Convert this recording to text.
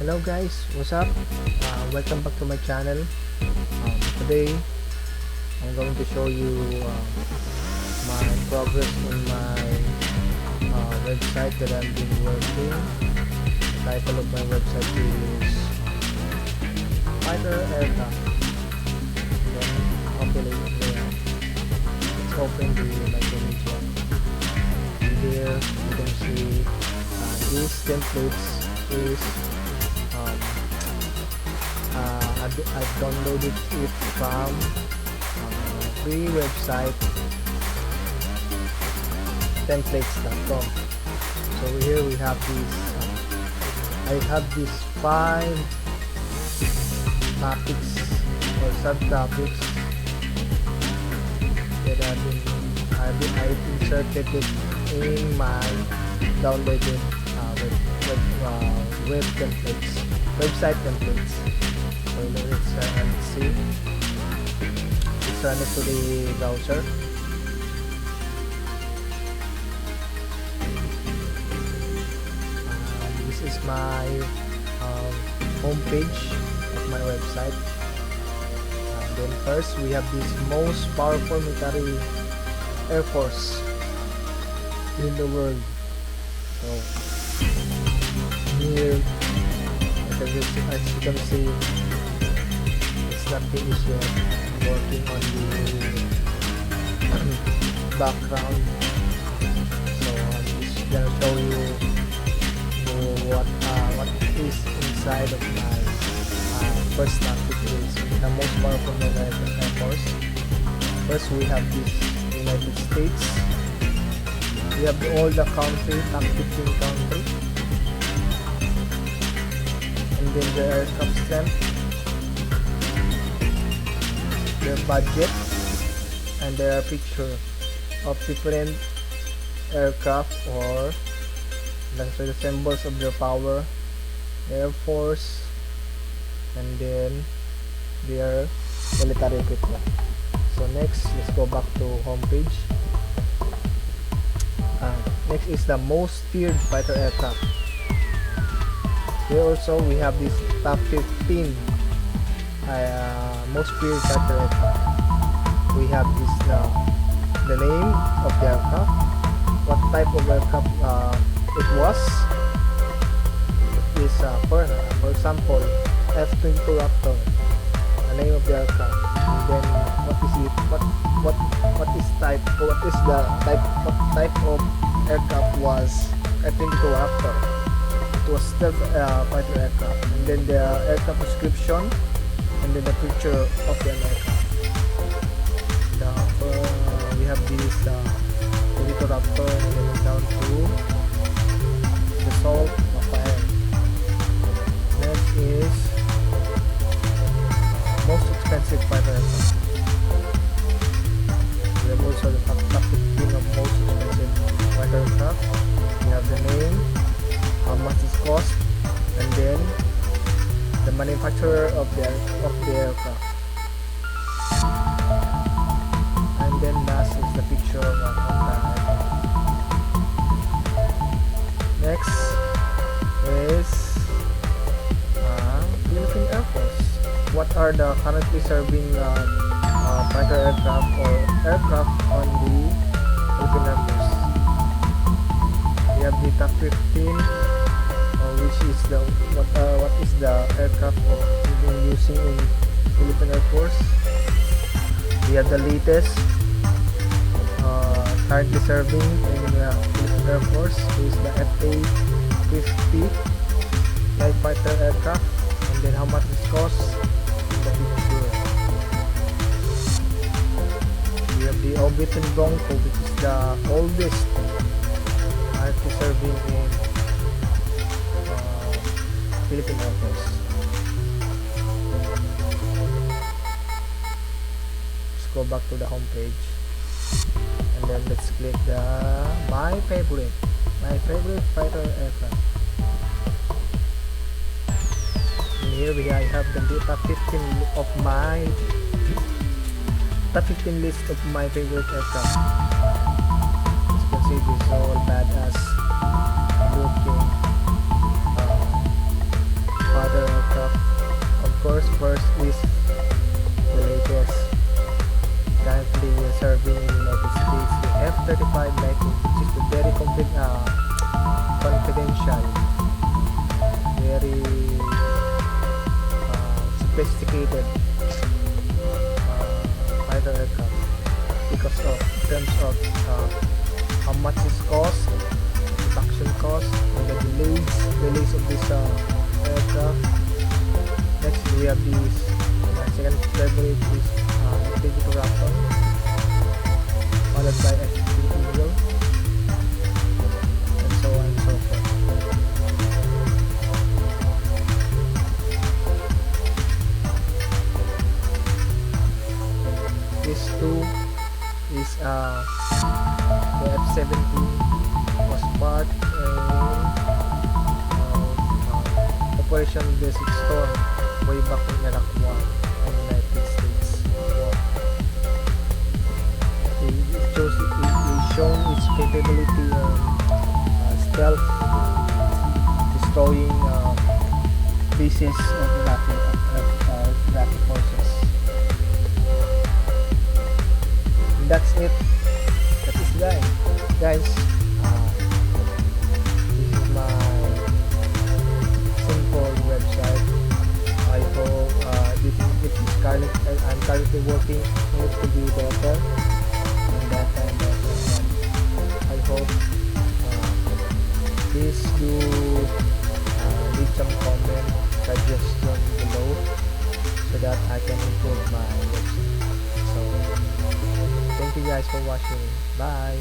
Hello guys, what's up? Welcome back to my channel. Today I'm going to show you my progress in my website that I've been working. The title of my website is Fighter Aircraft. Then let's open the micromedia. Here you can see these templates is I've downloaded it from free website templates.com. So here we have these I have these 5 topics or subtopics that I've inserted it in my downloaded web templates, website templates. So let's see. Let's run it to the browser. This is my home page of my website. Then first we have this most powerful military air force in the world. So here, as you can see, it's not finished yet. I'm working on the background, so I'm just gonna show you what is inside of my first topic is the most powerful American Air Force. First we have this United States. We have all the country, top 15 country, and then the aircraft strength, their budget, and there are picture of different aircraft or the symbols of their power, Air Force, and then their military equipment. So next, let's go back to home page. Next is the most feared fighter aircraft. Here also we have this top 15 most feared fighter aircraft. We have this the name of the aircraft, what type of aircraft it was. It is for example F-22 Raptor, the name of the aircraft, and then what is it, what is type, what is the type, what type of aircraft was F-22 Raptor. It was stealth fighter aircraft, and then the aircraft description, and then the picture of the aircraft. We have this F-22 Raptor, and then down to the Salt Rafael. Next is most expensive fighter aircraft. We have also the top 15 of most expensive fighter aircraft. We have the name, how much it cost, and then the manufacturer of the aircraft, and then last is the picture of the aircraft. Next is Philippine Air Force. What are the currently serving fighter aircraft or aircraft on the Philippine Air Force? We have the top 15, which is the what is the aircraft been using in Philippine Air Force. We have the latest currently serving in the Philippine Air Force is the FA-50 light fighter aircraft, and then how much it costs in the picture. We have the Obitin Bronco, which is the oldest currently serving in Philippine Air Force. Let's go back to the home page, and then let's click the my favorite fighter aircraft. And here I have the top 15 of my top 15 list of my favorite aircraft. As you can see, this is all badass looking course, first is the latest. Currently serving in the United States, the F-35 Lightning, which is the very confidential, very sophisticated fighter aircraft, because of in terms of how much it costs, production cost, and the delays of this aircraft. Next we have this second favorite is Digital Raptor, followed by FPV Eagle, and so on and so forth. This two is the F-17 was part of Operation Desert Storm way back in Iraq War in the United States. It's shown its capability stealth destroying bases of Iraqi forces. And that's it. That is guys. This is my simple website. I hope I'm currently working on it to be better, and I hope please do leave some comment suggestion below so that I can improve my website. So thank you guys for watching. Bye.